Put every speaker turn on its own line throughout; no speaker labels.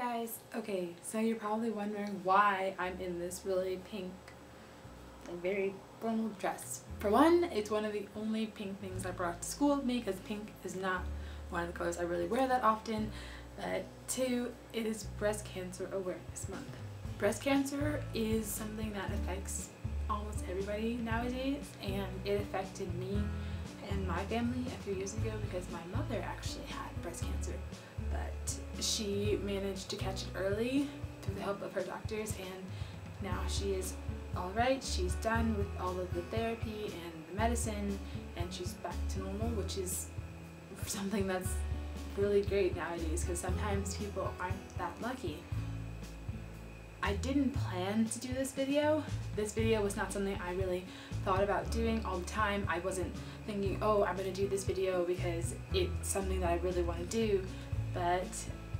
guys. Okay, so you're probably wondering why I'm in this really pink, like very formal dress. For one, it's one of the only pink things I brought to school with me because pink is not one of the colors I really wear that often. But two, it is Breast Cancer Awareness Month. Breast cancer is something that affects almost everybody nowadays, and it affected me and my family a few years ago because my mother actually had breast cancer, but she managed to catch it early through the help of her doctors, and now she is alright. She's done with all of the therapy and the medicine, and she's back to normal, which is something that's really great nowadays because sometimes people aren't that lucky. I didn't plan to do this video. This video was not something I really thought about doing all the time. I wasn't thinking, oh, I'm going to do this video because it's something that I really want to do. But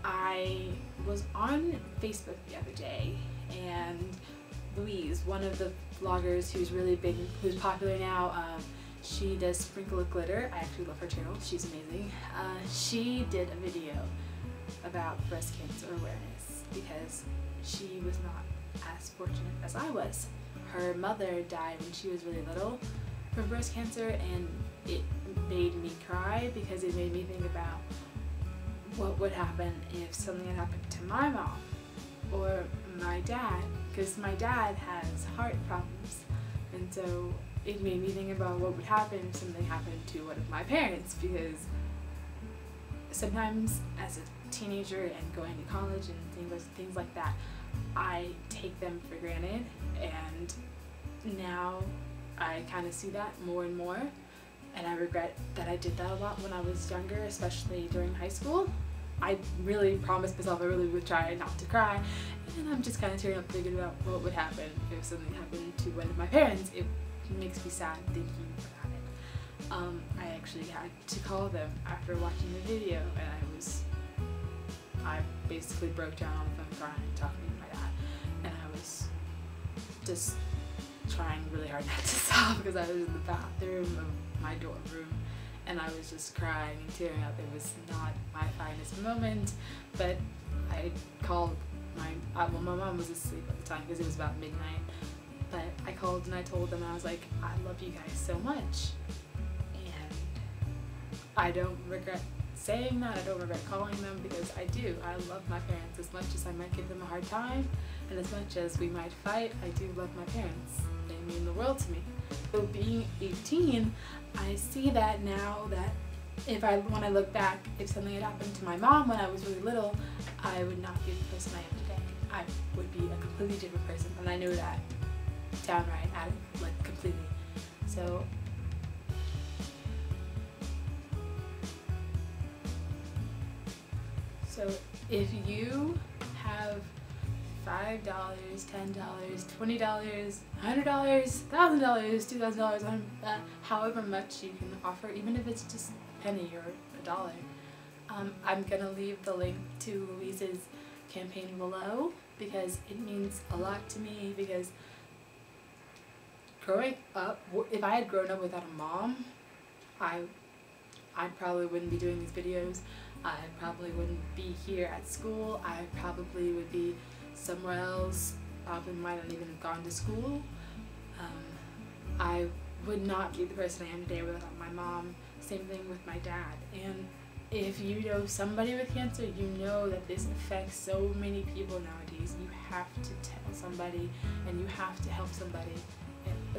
I was on Facebook the other day, and Louise, one of the vloggers who's really big, who's popular now, she does Sprinkle of Glitter. I actually love her channel. She's amazing. She did a video about breast cancer awareness because she was not as fortunate as I was. Her mother died when she was really little from breast cancer, and it made me cry because it made me think about what would happen if something had happened to my mom or my dad, because my dad has heart problems, and so it made me think about what would happen if something happened to one of my parents, because sometimes as a teenager and going to college and things like that, I take them for granted, and now I kind of see that more and more, and I regret that I did that a lot when I was younger, especially during high school. I really promised myself I really would try not to cry, and I'm just kind of tearing up thinking about what would happen if something happened to one of my parents. It makes me sad thinking about it. I actually had to call them after watching the video, and I basically broke down on the phone crying, talking to my dad, and I was just trying really hard not to sob because I was in the bathroom of my dorm room, and I was just crying and tearing up. It was not my finest moment, but I called my mom was asleep at the time because it was about midnight, but I called and I told them, I was like, I love you guys so much, and I don't regret saying that. I don't regret calling them because I do. I love my parents as much as I might give them a hard time, and as much as we might fight, I do love my parents. They mean the world to me. So being 18, I see that now that when I look back, if something had happened to my mom when I was really little, I would not be the person I am today. I would be a completely different person, and I know that downright, like completely. So if you have $5, $10, $20, $100, $1,000, $2,000, however much you can offer, even if it's just a penny or $1, I'm gonna leave the link to Louise's campaign below because it means a lot to me. Because growing up, if I had grown up without a mom, I probably wouldn't be doing these videos. I probably wouldn't be here at school. I probably would be somewhere else. Probably might not even have gone to school. I would not be the person I am today without my mom. Same thing with my dad. And if you know somebody with cancer, you know that this affects so many people nowadays. You have to tell somebody, and you have to help somebody,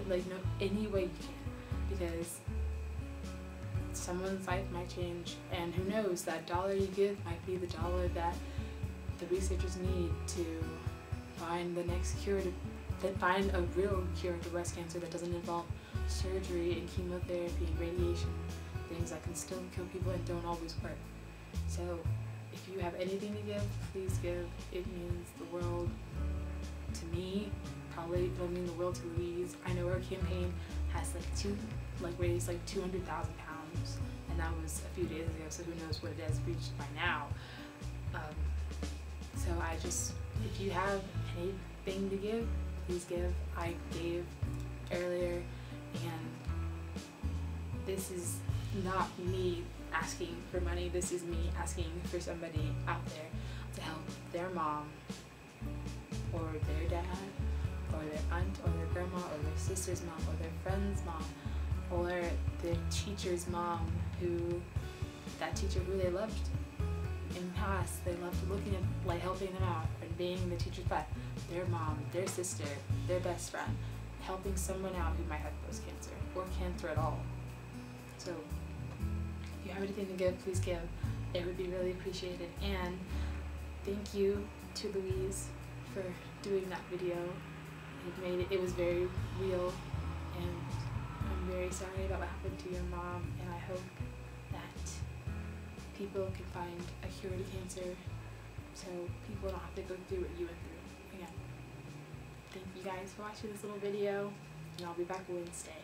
like any way you can, because someone's life might change, and who knows, that dollar you give might be the dollar that the researchers need to find the next cure, to find a real cure to breast cancer that doesn't involve surgery and chemotherapy and radiation, things that can still kill people and don't always work. So if you have anything to give, please give. It means the world to me. Probably it'll mean the world to Louise. I know her campaign has raised like 200,000 pounds, and that was a few days ago, so who knows what it has reached by now. So if you have anything to give, please give. I gave earlier, and this is not me asking for money. This is me asking for somebody out there to help. There their mom or their dad or their aunt or their grandma or their sister's mom or their friend's mom or the teacher's mom who that teacher who they loved in class. They loved looking at, like, helping them out and being the teacher's pet. Their mom, their sister, their best friend, helping someone out who might have breast cancer or cancer at all. So if you have anything to give, please give. It would be really appreciated. And thank you to Louise for doing that video. It was very real, and I'm very sorry about what happened to your mom, and I hope that people can find a cure to cancer so people don't have to go through what you went through again. Thank you guys for watching this little video, and I'll be back Wednesday.